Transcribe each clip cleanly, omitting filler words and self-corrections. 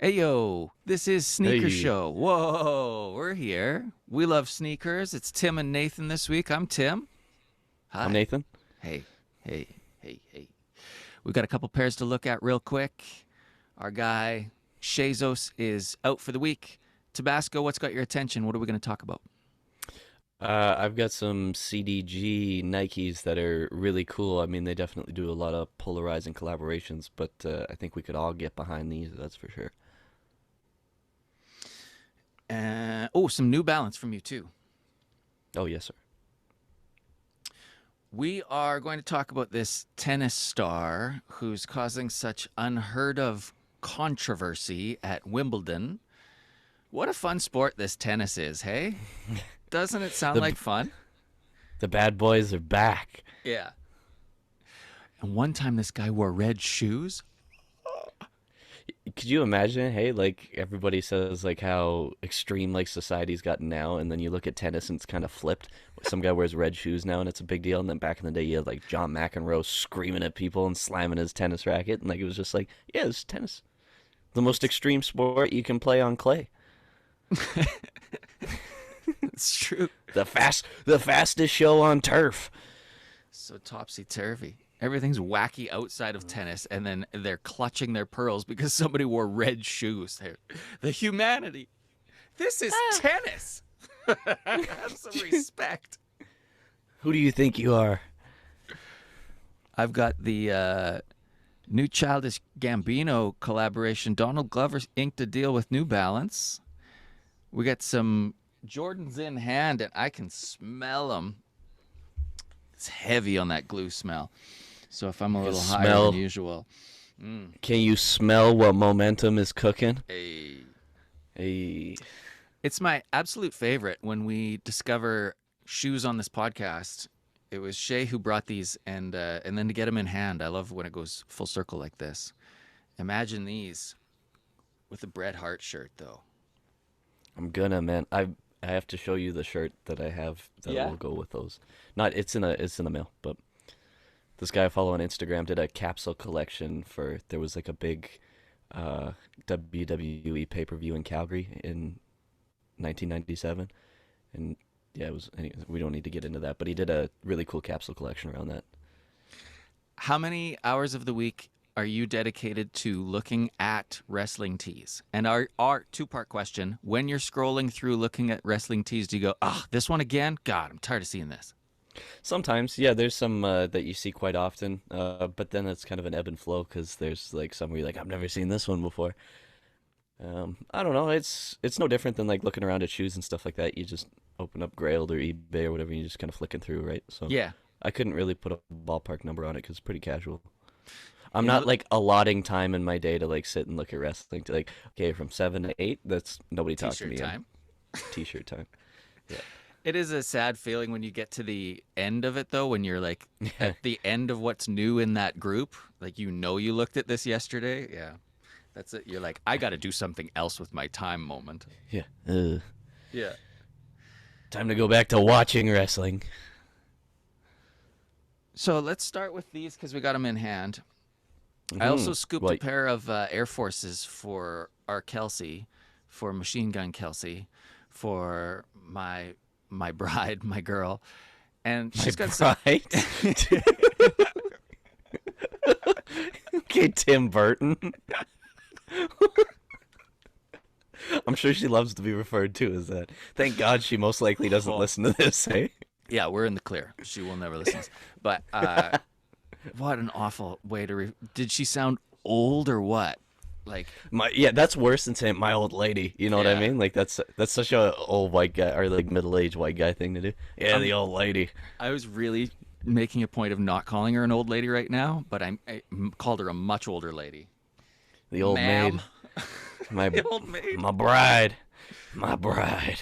Hey yo, this is Sneaker Hey, Show. Whoa, we're here. We love sneakers. It's Tim and Nathan this week. I'm Tim. I'm Hi. Nathan. Hey, hey. We got a couple pairs to look at real quick. Our guy Shazos is out for the week. Tabasco, what's got your attention? What are we going to talk about? I've got some CDG Nikes that are really cool. I mean, they definitely do a lot of polarizing collaborations, but I think we could all get behind these, that's for sure. Some New Balance from you too. Oh, yes, sir. We are going to talk about this tennis star who's causing such unheard of controversy at Wimbledon. What a fun sport this tennis is, hey? Doesn't it sound The like fun? the bad boys are back. Yeah. And one time this guy wore red shoes. Could you imagine, hey, like everybody says like how extreme like society's gotten now, and then you look at tennis and it's kind of flipped. Some guy wears red shoes now and it's a big deal, and then back in the day you had like John McEnroe screaming at people and slamming his tennis racket, and like it was just like, yeah, it's tennis. The most extreme sport you can play on clay. It's true. The fastest show on turf. So topsy turvy. Everything's wacky outside of tennis, and then they're clutching their pearls because somebody wore red shoes. The humanity. This is tennis. Have some respect. Who do you think you are? I've got the new Childish Gambino collaboration. Donald Glover inked a deal with New Balance. We got some Jordans in hand, and I can smell them. It's heavy on that glue smell. So if I'm a little higher than Smell. usual, Can you smell what momentum is cooking? hey, Hey, it's my absolute favorite when we discover shoes on this podcast. It was Shay who brought these, and then to get them in hand. I love when it goes full circle like this. Imagine these with a Bret Hart shirt, though. I'm gonna, man. I have to show you the shirt that I have that Yeah. will go with those. Not it's in the mail, but this guy I follow on Instagram did a capsule collection for there was like a big WWE pay-per-view in Calgary in 1997, and yeah, it was. We don't need to get into that, but he did a really cool capsule collection around that. How many hours of the week are you dedicated to looking at wrestling tees? And our two-part question: when you're scrolling through looking at wrestling tees, do you go, "Ah, this one again? God, I'm tired of seeing this." Sometimes, yeah, there's some that you see quite often, but then it's kind of an ebb and flow because there's like some where you're like, I've never seen this one before. I don't know. It's no different than like looking around at shoes and stuff like that. You just open up Grailed or eBay or whatever, and you just kind of flicking through, right? So Yeah, I couldn't really put a ballpark number on it because it's pretty casual. I'm you not know, like allotting time in my day to like sit and look at wrestling. To like, okay, from 7 to 8, that's nobody talk to t-shirt me. I'm time. t-shirt time. Yeah, It is a sad feeling when you get to the end of it, though, when you're like at the end of what's new in that group. Like, you looked at this yesterday. Yeah, that's it. You're like, I got to do something else with my time moment. yeah. Yeah. Time to go back to watching wrestling. So let's start with these because we got them in hand. I also Hmm. scooped a Well, pair of Air Forces for our Kelsey, for Machine Gun Kelsey, for my bride, my girl, and my she's got some. bride. Okay, Tim Burton. I'm sure she loves to be referred to as that. Thank God she most likely doesn't listen to this, eh? Yeah, we're in the clear. She will never listen. But what an awful way to. Did she sound old or what? Like, Yeah, that's worse than saying my old lady. You know what I yeah. mean? Like that's such a old white guy or like middle-aged white guy thing to do. Yeah, Um, the old lady. I was really making a point of not calling her an old lady right now, but called her a much older lady. The old Ma'am, maid. My the old maid. my bride. My bride.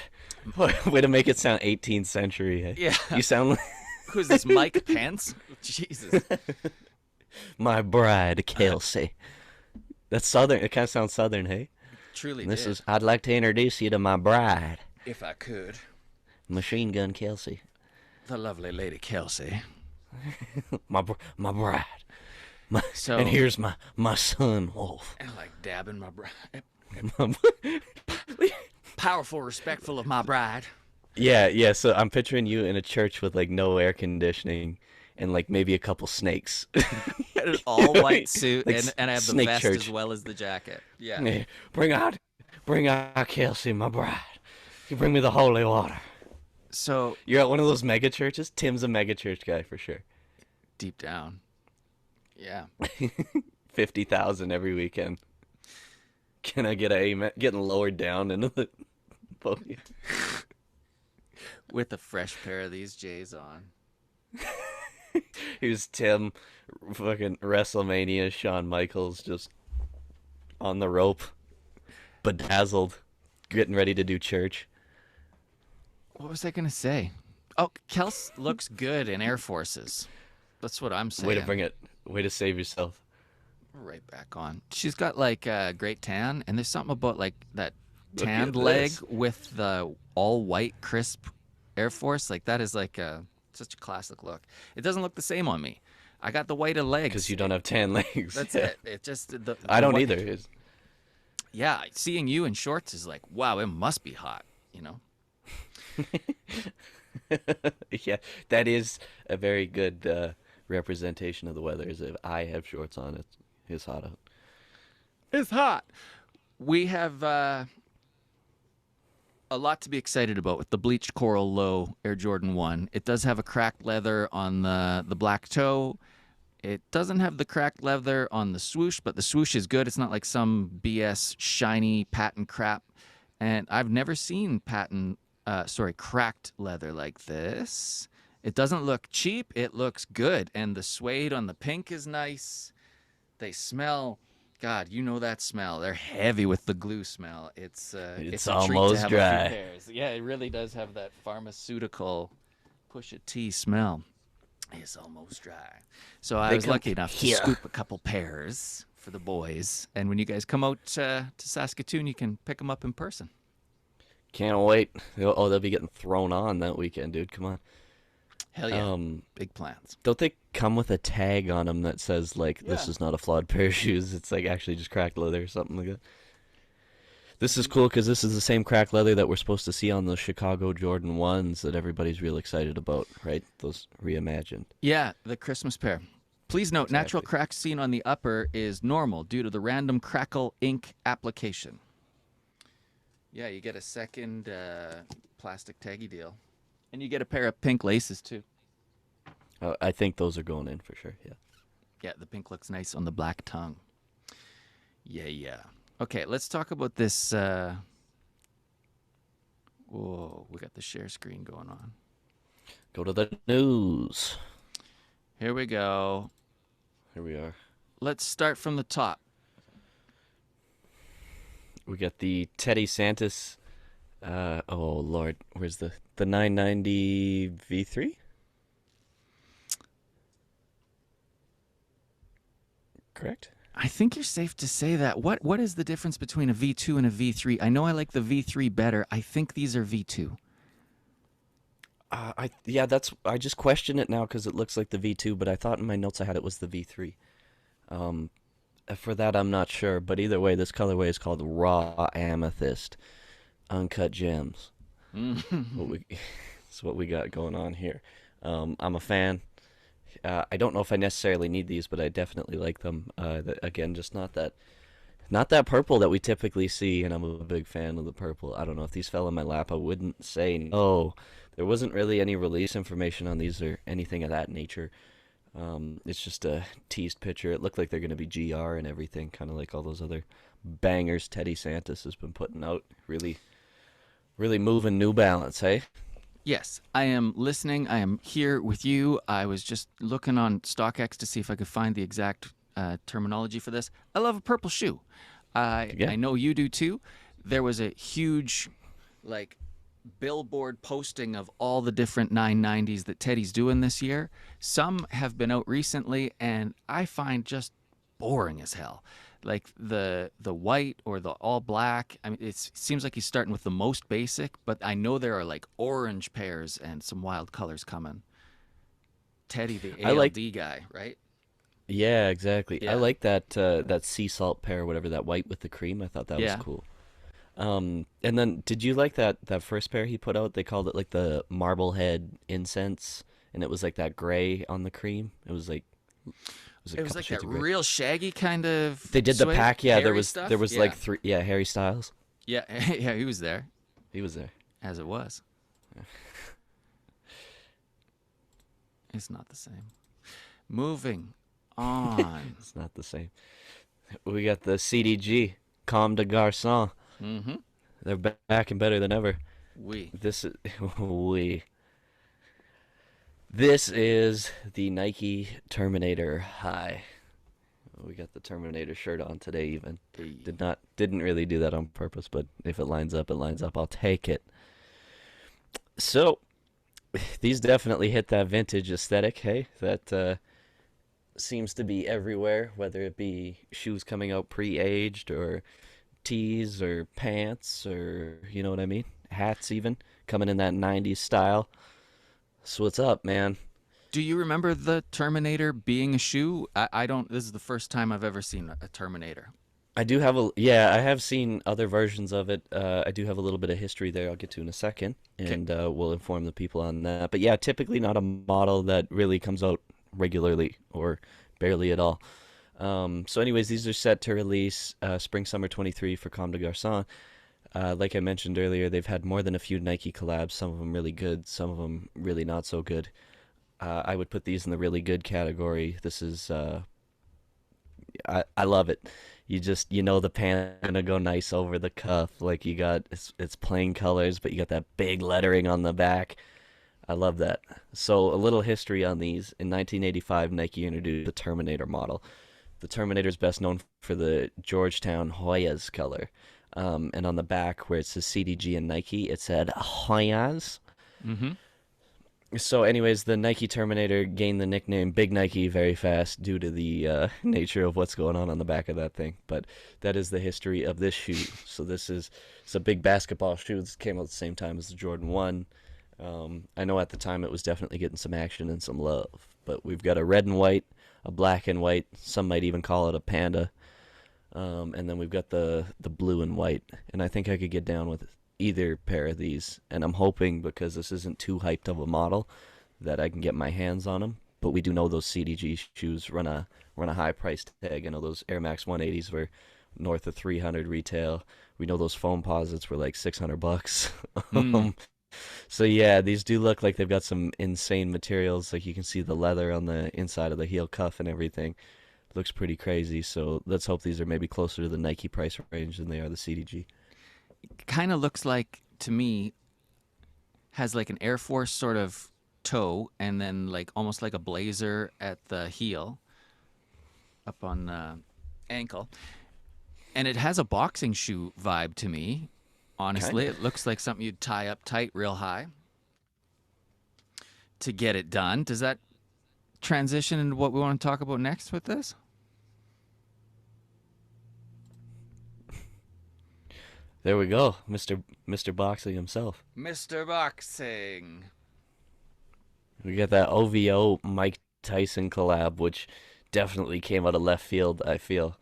Way to make it sound 18th century. Eh? Yeah. You sound like Who's this, Mike Pence? Jesus. my bride, Kelsey. That's southern. It kind of sounds southern, hey? Truly And this did. is, I'd like to introduce you to my bride, If I could. Machine Gun Kelsey. The lovely Lady Kelsey. My bride. And So, here's my son Wolf. and like dabbing my bride. Powerful, respectful of my bride. Yeah. So I'm picturing you in a church with like no air conditioning and like maybe a couple snakes. An all white suit, Like and I have the snake vest as church. well as the jacket. Yeah. Yeah. Bring out Kelsey, my bride. You bring me the holy water. So You're at one of those mega churches. Tim's a mega church guy for sure. deep down, yeah. 50,000 every weekend. Can I get a amen? Getting lowered down into the podium. With a fresh pair of these J's on. Here's Tim, fucking WrestleMania, Shawn Michaels just on the rope, bedazzled, getting ready to do church. What was I gonna say? Oh, Kels looks good in Air Forces. That's what I'm saying. Way to bring it. Way to save yourself. Right back on. She's got like a great tan, and there's something about like that Look at tanned leg this. with the all white crisp Air Force. Like that is like such a classic look. It doesn't look the same on me. I got the whiter legs. Because you don't have tan legs. That's Yeah. it. It just the I don't white- either. It's- Yeah, seeing you in shorts is like, wow, it must be hot. You know. Yeah, that is a very good representation of the weather. Is if I have shorts on, it's hot out. It's hot. We have a lot to be excited about with the Bleached Coral Low Air Jordan 1. It does have a cracked leather on the black toe. It doesn't have the cracked leather on the swoosh, but the swoosh is good. It's not like some BS shiny patent crap. And I've never seen cracked leather like this. It doesn't look cheap. It looks good. And the suede on the pink is nice. They smell, God, you know that smell. They're heavy with the glue smell. It's a treat to almost have dry. A few pairs. Yeah, it really does have that pharmaceutical push a T smell. It's almost dry. So I was lucky enough to scoop a couple pairs for the boys. And when you guys come out to Saskatoon, you can pick them up in person. Can't wait. Oh, they'll be getting thrown on that weekend, dude. Come on. Hell yeah. Big plans. Don't they come with a tag on them that says like this Yeah. is not a flawed pair of shoes? It's like actually just cracked leather or something like that. This is cool because this is the same cracked leather that we're supposed to see on the Chicago Jordan 1s that everybody's real excited about, right? Those reimagined. Yeah, the Christmas pair. Please note, natural Exactly. crack seen on the upper is normal due to the random crackle ink application. Yeah, you get a second plastic taggy deal. And you get a pair of pink laces, too. I think those are going in for sure, yeah. Yeah, the pink looks nice on the black tongue. Yeah. Okay, let's talk about this. Whoa, we got the share screen going on. Go to the news. Here we go. Here we are. Let's start from the top. We got the Teddy Santis. Oh Lord, where's the 990 V3? Correct. I think you're safe to say that. What is the difference between a V2 and a V3? I know I like the V3 better. I think these are V2. I just question it now because it looks like the V2, but I thought in my notes I had it was the V3. For that I'm not sure, but either way, this colorway is called Raw Amethyst, Uncut Gems. That's what we got going on here. I'm a fan. I don't know if I necessarily need these, but I definitely like them. Again, just not that purple that we typically see, and I'm a big fan of the purple. I don't know if these fell in my lap. I wouldn't say no. There wasn't really any release information on these or anything of that nature. It's just a teased picture. It looked like they're going to be GR and everything, kind of like all those other bangers Teddy Santis has been putting out. Really, really moving New Balance, hey? Yes, I am listening. I am here with you. I was just looking on StockX to see if I could find the exact terminology for this. I love a purple shoe. I know you do too. There was a huge, billboard posting of all the different 990s that Teddy's doing this year. Some have been out recently, and I find just boring as hell. Like the white or the all black. I mean, it seems like he's starting with the most basic, but I know there are like orange pairs and some wild colors coming. Teddy, the ALD guy, right? Yeah, exactly. I Yeah. like that that sea salt pear, whatever that white with the cream. I thought that was Yeah. cool. And then did you like that first pair he put out? They called it like the Marblehead incense, and it was like that gray on the cream. It was a It was couple like shades that of gray. real shaggy kind of They did the suede, pack, yeah. There hairy was there stuff. was like Yeah. three, yeah. Harry Styles, Yeah. Yeah. He was there, he was there. as it was. It's not the same. Moving on. It's not the same. We got the CDG, Comme de Garçon. Mm-hmm. They're back and better than ever. We. This is we. This is the Nike Terminator High. We got the Terminator shirt on today even. Didn't really do that on purpose, but if it lines up, it lines up. I'll take it. So, these definitely hit that vintage aesthetic, hey? That seems to be everywhere, whether it be shoes coming out pre-aged or tees or pants or you know what I mean? Hats even coming in that 90s style. So what's up, man? Do you remember the Terminator being a shoe? I don't. This is the first time I've ever seen a Terminator. I do have a yeah, I have seen other versions of it. I do have a little bit of history there. I'll get to in a second, Okay. and we'll inform the people on that. But yeah, typically not a model that really comes out regularly or barely at all. So, anyways, these are set to release spring summer 23 for Comme des Garçons. Like I mentioned earlier, they've had more than a few Nike collabs. Some of them really good, some of them really not so good. I would put these in the really good category. This is I love it. You know the pants are gonna go nice over the cuff. Like you got it's plain colors, but you got that big lettering on the back. I love that. So a little history on these. In 1985, Nike introduced the Terminator model. The Terminator is best known for the Georgetown Hoyas color. And on the back, where it says CDG and Nike, it said Hoyas. Mm-hmm. So, anyways, the Nike Terminator gained the nickname Big Nike very fast due to the nature of what's going on the back of that thing. But that is the history of this shoe. So it's a big basketball shoe. This came out at the same time as the Jordan 1. I know at the time it was definitely getting some action and some love. But we've got a red and white, a black and white. Some might even call it a panda. And then we've got the blue and white. And I think I could get down with either pair of these. And I'm hoping, because this isn't too hyped of a model, that I can get my hands on them. But we do know those CDG shoes run a high price tag. I know those Air Max 180s were north of 300 retail. We know those foam posits were like $600. Mm. So yeah, these do look like they've got some insane materials. Like you can see the leather on the inside of the heel cuff and everything. Looks pretty crazy. So let's hope these are maybe closer to the Nike price range than they are the CDG. Kind of looks like, to me, has like an Air Force sort of toe, and then like almost like a blazer at the heel, up on the ankle, and it has a boxing shoe vibe to me. Kind Honestly, of. it looks like something you'd tie up tight, real high, to get it done. Does that transition into what we want to talk about next with this? There we go, Mr. Boxing himself. Mr. Boxing. We got that OVO Mike Tyson collab, which definitely came out of left field. I feel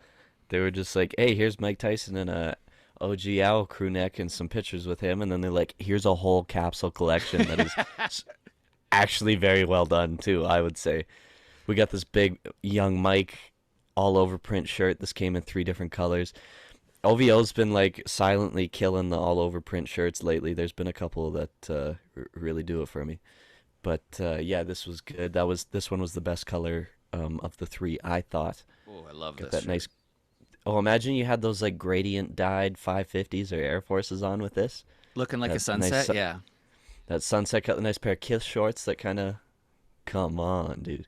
they were just like, "Hey, here's Mike Tyson in a OG Owl crew neck and some pictures with him," and then they're like, "Here's a whole capsule collection that is actually very well done too." I would say we got this big young Mike all over print shirt. This came in three different colors. OVO's been like silently killing the all over print shirts lately. There's been a couple that really do it for me. But yeah, this was good. This one was the best color of the three, I thought. Oh, I love Got this that shirt. nice. Oh, imagine you had those like gradient dyed 550s or Air Forces on with this. Looking like a That nice sunset, yeah. that sunset cut, the nice pair of Kiss shorts that kind of come on, dude.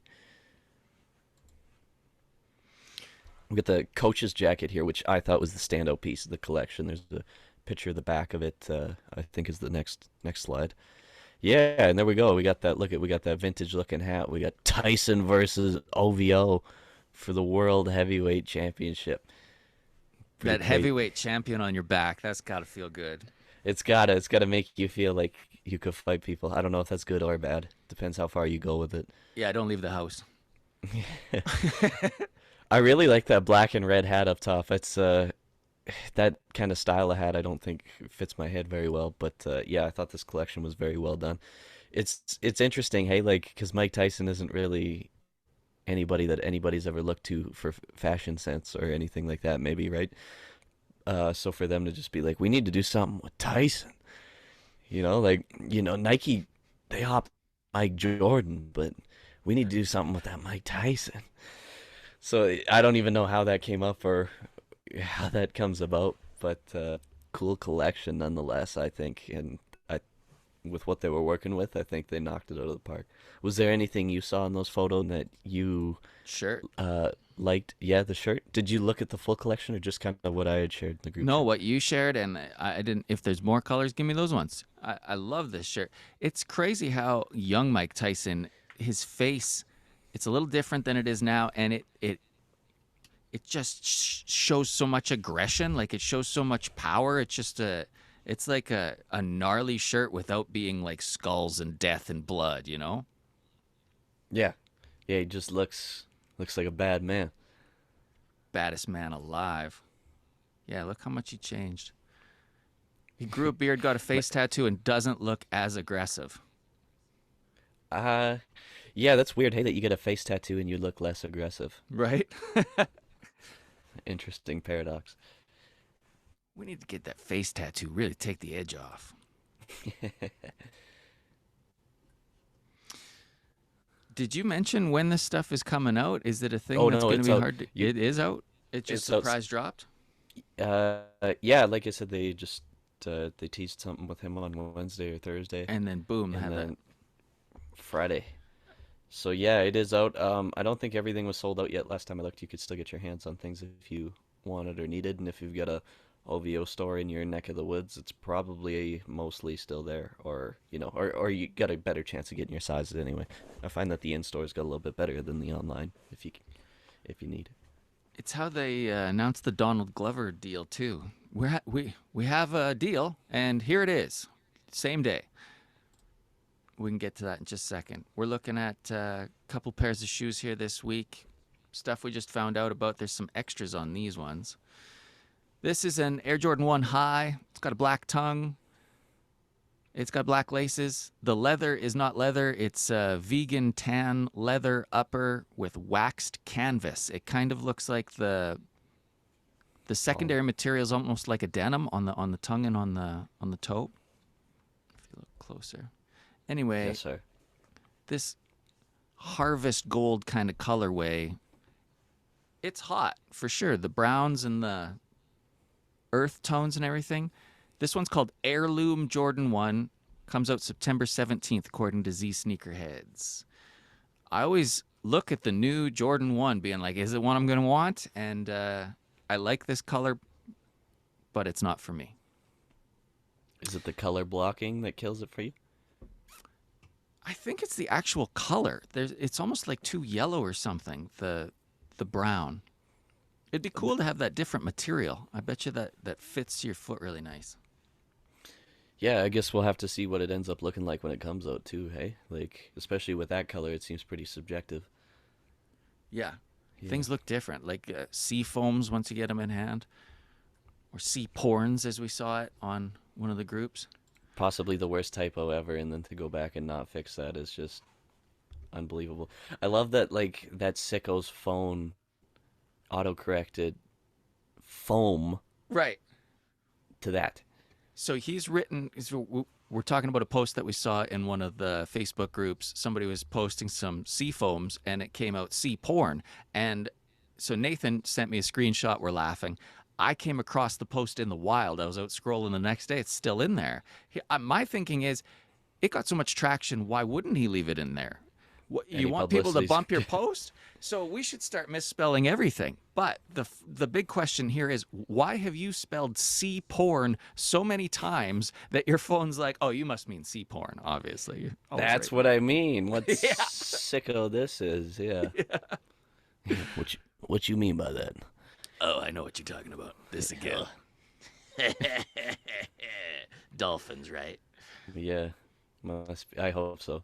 We got the coach's jacket here, which I thought was the standout piece of the collection. There's the picture of the back of it. I think is the next slide. Yeah, and there we go. We got that. We got that vintage looking hat. We got Tyson versus OVO for the World Heavyweight Championship. Pretty That crazy. heavyweight champion on your back, that's got to feel good. It's gotta make you feel like you could fight people. I don't know if that's good or bad. Depends how far you go with it. Yeah, don't leave the house. I really like that black and red hat up top. It's that kind of style of hat I don't think fits my head very well, but yeah, I thought this collection was very well done. It's interesting, hey, like because Mike Tyson isn't really anybody that anybody's ever looked to for fashion sense or anything like that, maybe, right? So for them to just be like, we need to do something with Tyson, like Nike, they hop Mike Jordan, but we need to do something with that Mike Tyson. So I don't even know how that came up or how that comes about, but cool collection nonetheless, I think. And with what they were working with, I think they knocked it out of the park. Was there anything you saw in those photos that you Shirt. liked? Yeah, the shirt. Did you look at the full collection or just kind of what I had shared in the group No, chat? what you shared, and I didn't. If there's more colors, give me those ones. I love this shirt. It's crazy how young Mike Tyson, his face, it's a little different than it is now, and it just shows so much aggression. Like it shows so much power. It's like a gnarly shirt without being like skulls and death and blood. Yeah, yeah. He just looks like a bad man. Baddest man alive. Yeah, look how much he changed. He grew a beard, got a My, face tattoo, and doesn't look as aggressive. uh, yeah, that's weird. Hey, that you get a face tattoo and you look less aggressive. Right? Interesting paradox. We need to get that face tattoo, really take the edge off. Did you mention when this stuff is coming out? Is it a thing Oh that's no, going to it's be out. hard to. You, It is out? It just it's out. surprise dropped? Yeah, like I said, they just they teased something with him on Wednesday or Thursday, And then boom, and have that. then Friday. So yeah, it is out. I don't think everything was sold out yet. Last time I looked, you could still get your hands on things if you wanted or needed, and if you've got a OVO store in your neck of the woods, it's probably mostly still there, or you got a better chance of getting your sizes anyway. I find that the in stores got a little bit better than the online if you need. It's how they announced the Donald Glover deal, too. We have a deal, and here it is. Same day. We can get to that in just a second. We're looking at a couple pairs of shoes here this week. Stuff we just found out about. There's some extras on these ones. This is an Air Jordan 1 High. It's got a black tongue. It's got black laces. The leather is not leather. It's a vegan tan leather upper with waxed canvas. It kind of looks like the Oh, secondary material is almost like a denim on the tongue and on the toe. If you look closer. Anyway, yes, sir. this harvest gold kind of colorway, it's hot for sure. The browns and the earth tones and everything. This one's called Heirloom Jordan 1. Comes out September 17th, according to Z Sneakerheads. I always look at the new Jordan 1 being like, is it one I'm going to want? And I like this color, but it's not for me. Is it the color blocking that kills it for you? I think it's the actual color. It's almost like too yellow or something, the brown. It'd be cool to have that different material. I bet you that fits your foot really nice. Yeah, I guess we'll have to see what it ends up looking like when it comes out too, hey? Like, especially with that color, it seems pretty subjective. Yeah. Yeah. Things look different, like sea foams once you get them in hand, or sea porns as we saw it on one of the groups. Possibly the worst typo ever, and then to go back and not fix that is just unbelievable. I love that, like, that sicko's phone auto-corrected foam Right. to that. So he's written. We're talking about a post that we saw in one of the Facebook groups. Somebody was posting some sea foams, and it came out sea porn. And so Nathan sent me a screenshot. We're laughing. I came across the post in the wild. I was out scrolling the next day. It's still in there. My thinking is, it got so much traction. Why wouldn't he leave it in there? What, you Any want people to publicity's bump your post? So we should start misspelling everything. But the big question here is, why have you spelled sea porn so many times that your phone's like, oh, you must mean sea porn, obviously. You're always That's right. what I mean. What Yeah. sicko this is, yeah. What you mean by that? Oh, I know what you're talking about. This again. Dolphins, right? Yeah, I hope so.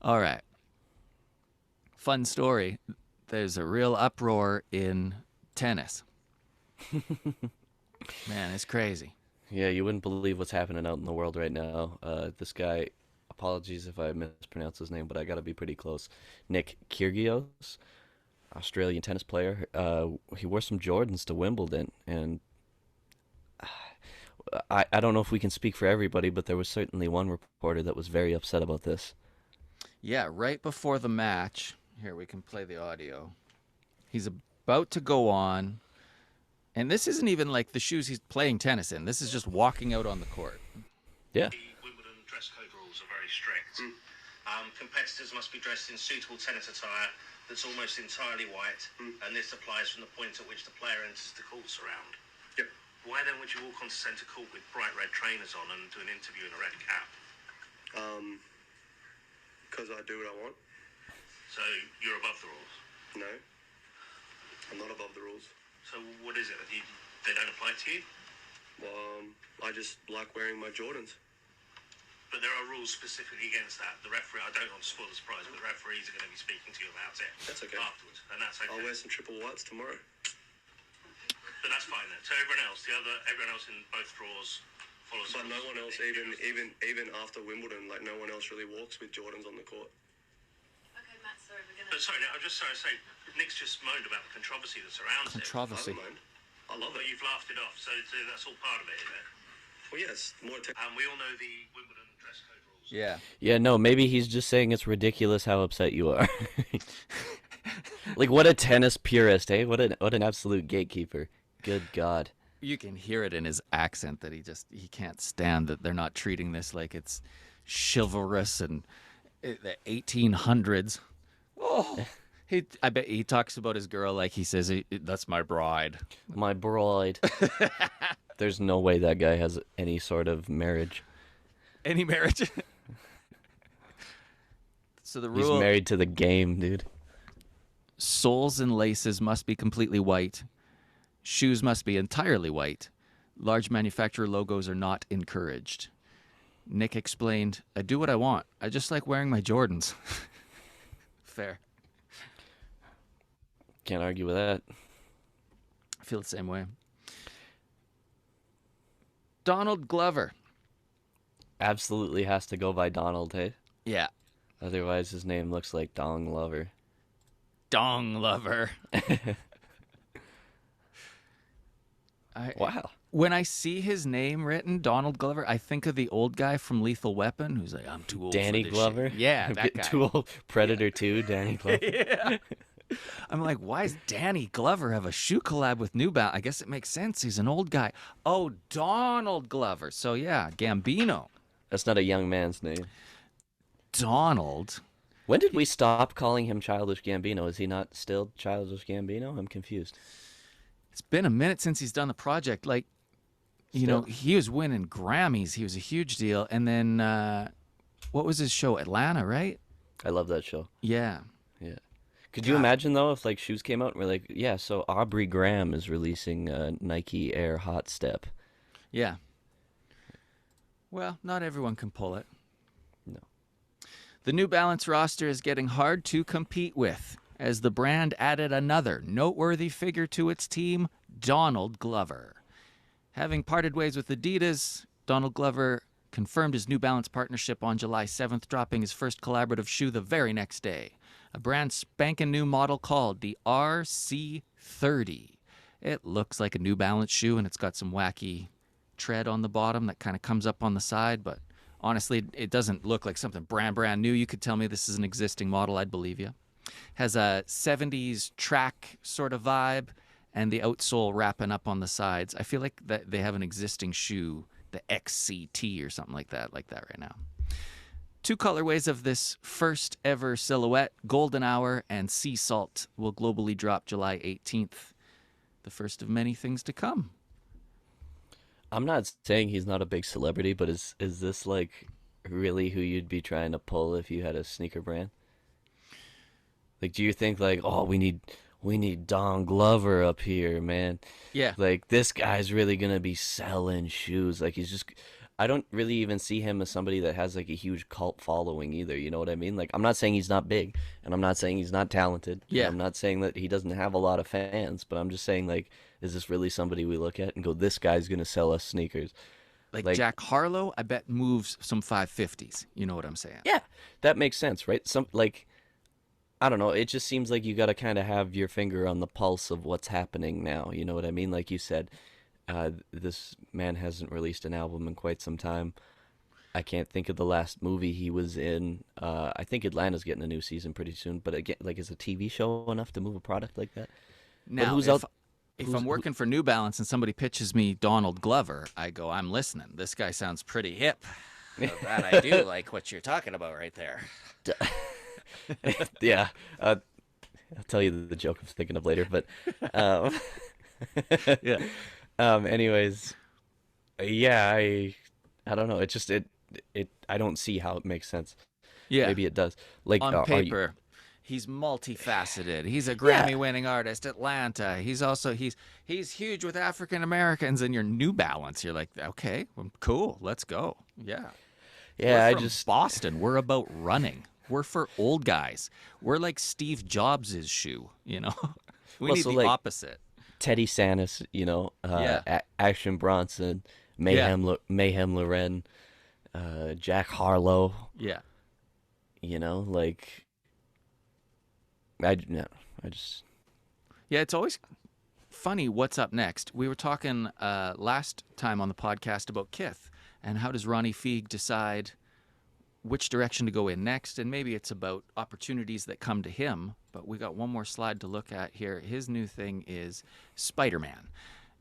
All right. Fun story. There's a real uproar in tennis. Man, it's crazy. Yeah, you wouldn't believe what's happening out in the world right now. This guy, apologies if I mispronounce his name, but I got to be pretty close. Nick Kyrgios, Australian tennis player. He wore some Jordans to Wimbledon, and I don't know if we can speak for everybody, but there was certainly one reporter that was very upset about this. Yeah, right before the match. Here, we can play the audio. He's about to go on. And this isn't even like the shoes he's playing tennis in. This is just walking out on the court. Yeah. The Wimbledon dress code rules are very strict. Competitors must be dressed in suitable tennis attire that's almost entirely white, and this applies from the point at which the player enters the courts around. Yep. Why then would you walk onto centre court with bright red trainers on and do an interview in a red cap? Because I do what I want. So you're above the rules. No, I'm not above the rules. So what is it? They don't apply to you? Well, I just like wearing my Jordans. But there are rules specifically against that. The referee, I don't want to spoil the surprise, but the referees are going to be speaking to you about it. That's okay. Afterwards, and that's okay. I'll wear some triple whites tomorrow. But that's fine then. So everyone else in both draws follows. But no one else, even after Wimbledon, like no one else really walks with Jordans on the court. Okay, Matt, sorry, we're gonna... But sorry, I'm just sorry to say, Nick's just moaned about the controversy that surrounds it. Controversy. I love But it. you've laughed it off, so that's all part of it, isn't it? Well, yes, more We all know the Wimbledon dress code rules. Yeah. Yeah, no, maybe he's just saying it's ridiculous how upset you are. Like, what a tennis purist, eh? What an absolute gatekeeper. Good God. You can hear it in his accent that he can't stand that they're not treating this like it's chivalrous and the 1800s. Oh, I bet he talks about his girl like he says, that's my bride. My bride. There's no way that guy has any sort of marriage. Any marriage? So the He's rule, married to the game, dude. soles and laces must be completely white. Shoes must be entirely white. Large manufacturer logos are not encouraged. Nick explained, I do what I want. I just like wearing my Jordans. Fair. Can't argue with that. I feel the same way. Donald Glover. Absolutely has to go by Donald, hey? Yeah. Otherwise, his name looks like Dong Lover. Dong Lover. Wow. When I see his name written, Donald Glover, I think of the old guy from Lethal Weapon who's like, I'm too old Danny for this Glover? shit. Yeah, I'm that getting guy. too old. Predator 2, Danny Glover. Yeah. I'm like, why does Danny Glover have a shoe collab with New Balance? I guess it makes sense. He's an old guy. Oh, Donald Glover. So, yeah, Gambino. That's not a young man's name. Donald. When did we stop calling him Childish Gambino? Is he not still Childish Gambino? I'm confused. It's been a minute since he's done the project. Like, you know, he was winning Grammys. He was a huge deal. And then, what was his show? Atlanta, right? I love that show. Yeah. Yeah. Could you imagine, though, if, like, shoes came out and we're like, yeah, so Aubrey Graham is releasing Nike Air Hot Step. Yeah. Well, not everyone can pull it. No. The New Balance roster is getting hard to compete with as the brand added another noteworthy figure to its team, Donald Glover. Having parted ways with Adidas, Donald Glover confirmed his New Balance partnership on July 7th, dropping his first collaborative shoe the very next day. A brand spanking new model called the RC30. It looks like a New Balance shoe, and it's got some wacky tread on the bottom that kind of comes up on the side, but honestly, it doesn't look like something brand new. You could tell me this is an existing model, I'd believe you. Has a 70s track sort of vibe, and the outsole wrapping up on the sides. I feel like that they have an existing shoe, the XCT or something like that right now. Two colorways of this first ever silhouette, Golden Hour and Sea Salt, will globally drop July 18th. The first of many things to come. I'm not saying he's not a big celebrity, but is this, like, really who you'd be trying to pull if you had a sneaker brand? Like, do you think, like, oh, we need Don Glover up here, man? Yeah. Like, this guy's really gonna be selling shoes. Like, I don't really even see him as somebody that has like a huge cult following either. You know what I mean? Like, I'm not saying he's not big, and I'm not saying he's not talented, and Yeah. I'm not saying that he doesn't have a lot of fans, but I'm just saying, like, is this really somebody we look at and go, this guy's gonna sell us sneakers? Like Like, Jack Harlow, I bet moves some 550s. You know what I'm saying? yeah, that makes sense, right? Some like, I don't know. It just seems like you got to kind of have your finger on the pulse of what's happening now. You know what I mean? Like you said, this man hasn't released an album in quite some time. I can't think of the last movie he was in. I think Atlanta's getting a new season pretty soon. But again, like, is a TV show enough to move a product like that? But Now, who's if, out? if who's- I'm working for New Balance and somebody pitches me Donald Glover, I go, I'm listening. This guy sounds pretty hip. That I do like what you're talking about right there. Yeah, I'll tell you the joke I'm thinking of later. But um, Yeah. anyways, yeah, I don't know. It just it I don't see how it makes sense. Yeah. Maybe it does. Like, On are you- paper, he's multifaceted. He's a Grammy-winning artist, Atlanta. He's also he's huge with African Americans. And your New Balance, you're like, okay, well, cool, let's go. Yeah. yeah, We're I from just Boston. We're about running. We're for old guys. We're like Steve Jobs' shoe. You know, we Well, need so, the like, opposite. Teddy Santis, Yeah. Action Bronson, Mayhem Loren, Jack Harlow. Yeah. Like, no, I just Yeah, it's always funny what's up next. We were talking last time on the podcast about Kith and how does Ronnie Feig decide which direction to go in next, and maybe it's about opportunities that come to him. But we got one more slide to look at here. His new thing is SpiderMan.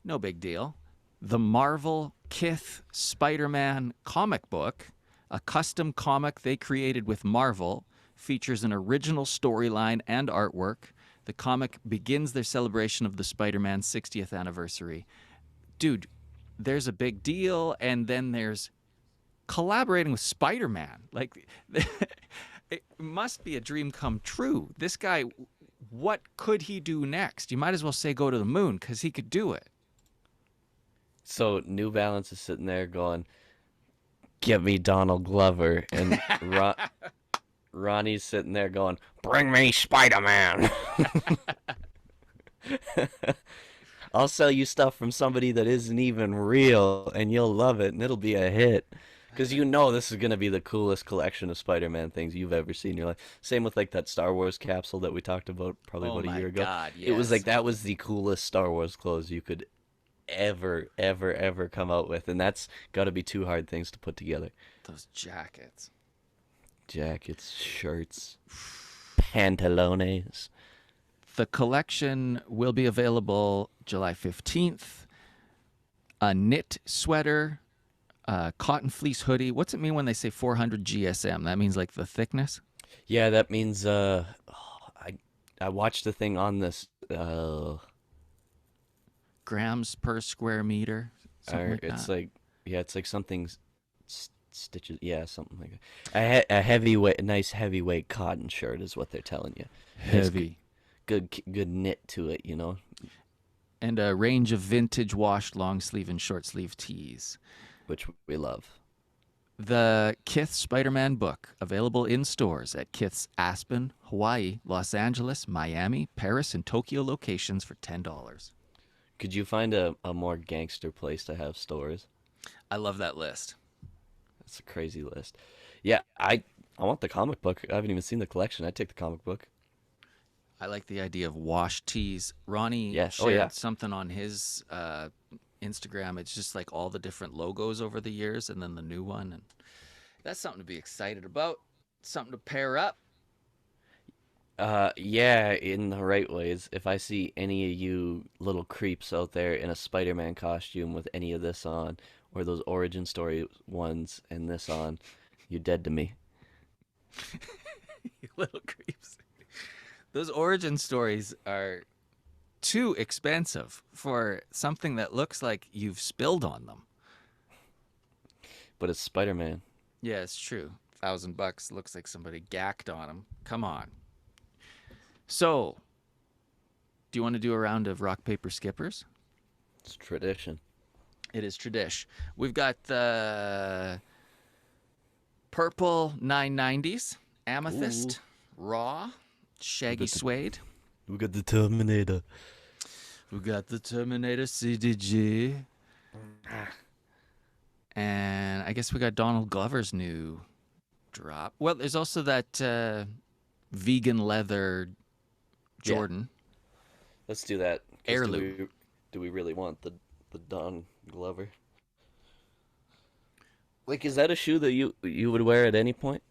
No big deal. The Marvel Kith SpiderMan comic book, a custom comic they created with Marvel, features an original storyline and artwork. The comic begins their celebration of the Spider-Man 60th anniversary. Dude, there's a big deal, and then there's collaborating with Spider-Man. Like, it must be a dream come true. This guy, what could he do next? You might as well say go to the moon, because he could do it. So New Balance is sitting there going, "Get me Donald Glover," and Ronnie's sitting there going, "Bring me Spider-Man." I'll sell you stuff from somebody that isn't even real, and you'll love it, and it'll be a hit. Because this is going to be the coolest collection of Spider-Man things you've ever seen in your life. Same with, like, that Star Wars capsule that we talked about probably Oh about a my year ago. God, It was yes. like, that was the coolest Star Wars clothes you could ever come out with. And that's got to be two hard things to put together. Those jackets. Jackets, shirts, pantalones. The collection will be available July 15th. A knit sweater, cotton fleece hoodie. What's it mean when they say 400 GSM? That means like the thickness? Yeah, that means I watched the thing on this Grams per square meter. Something like it's that. like, yeah, it's like something stitches, yeah, something like that. A heavyweight, nice heavyweight cotton shirt is what they're telling you. It's Heavy. good knit to it, And a range of vintage washed long sleeve and short sleeve tees. which we love. The Kith Spider-Man book, available in stores at Kith's Aspen, Hawaii, Los Angeles, Miami, Paris, and Tokyo locations for $10. Could you find a more gangster place to have stores? I love that list. That's a crazy list. Yeah, I want the comic book. I haven't even seen the collection. I'd take the comic book. I like the idea of wash tees. Ronnie Yes. shared Oh, yeah. something on his Instagram. It's just like all the different logos over the years and then the new one. And that's something to be excited about. Something to pair up. Yeah, in the right ways. If I see any of you little creeps out there in a Spider-Man costume with any of this on, or those origin story ones and this on, you're dead to me. You little creeps. Those origin stories are too expensive for something that looks like you've spilled on them. But it's Spider-Man. Yeah, it's true. $1,000 looks like somebody gacked on him. Come on. So, do you want to do a round of rock, paper, skippers? It's tradition. It is tradish. We've got the purple 990s, Amethyst, raw, shaggy suede. We got the Terminator. We got the Terminator CDG. And I guess we got Donald Glover's new drop. Well, there's also that vegan leather Jordan. Let's do that. 'Cause Heirloom. Do we really want the Don Glover? Like, is that a shoe that you would wear at any point?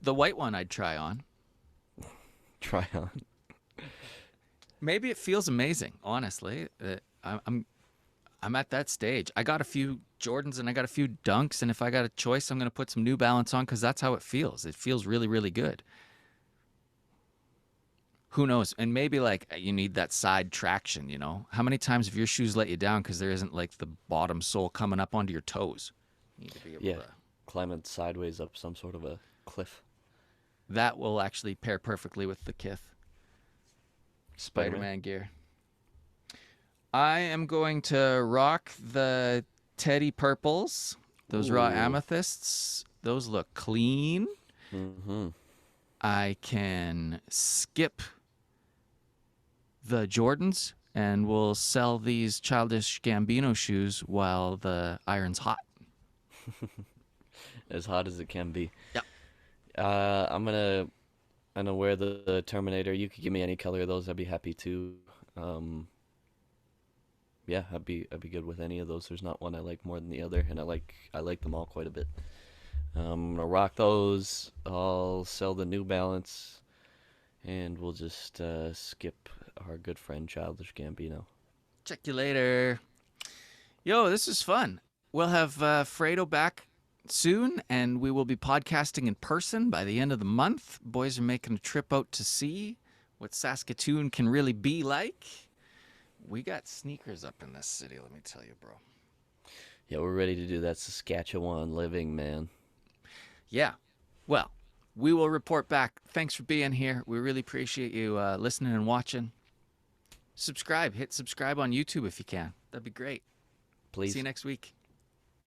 The white one I'd try on. Try on. Maybe it feels amazing, honestly. I'm at that stage. I got a few Jordans and I got a few Dunks, and if I got a choice, I'm going to put some New Balance on because that's how it feels. It feels really, really good. Who knows? And maybe like you need that side traction, you know? How many times have your shoes let you down because there isn't like the bottom sole coming up onto your toes? You need to be able to... Climbing sideways up some sort of a cliff. That will actually pair perfectly with the Kith SpiderMan gear. I am going to rock the Teddy Purples, those raw amethysts. Those look clean. Mm-hmm. I can skip the Jordans and we'll sell these Childish Gambino shoes while the iron's hot. As hot as it can be. Yep. I'm gonna wear the Terminator. You could give me any color of those. I'd be happy to. Yeah, I'd be good with any of those. There's not one I like more than the other, and I like them all quite a bit. I'm gonna rock those. I'll sell the New Balance, and we'll just skip our good friend Childish Gambino. Check you later. Yo, this is fun. We'll have Fredo back soon, and we will be podcasting in person by the end of the month. Boys are making a trip out to see what Saskatoon can really be like. We got sneakers up in this city, let me tell you, bro. Yeah, we're ready to do that Saskatchewan living, man. Yeah. Well, we will report back. Thanks for being here. We really appreciate you listening and watching. Subscribe. Hit subscribe on YouTube if you can. That'd be great. Please. See you next week.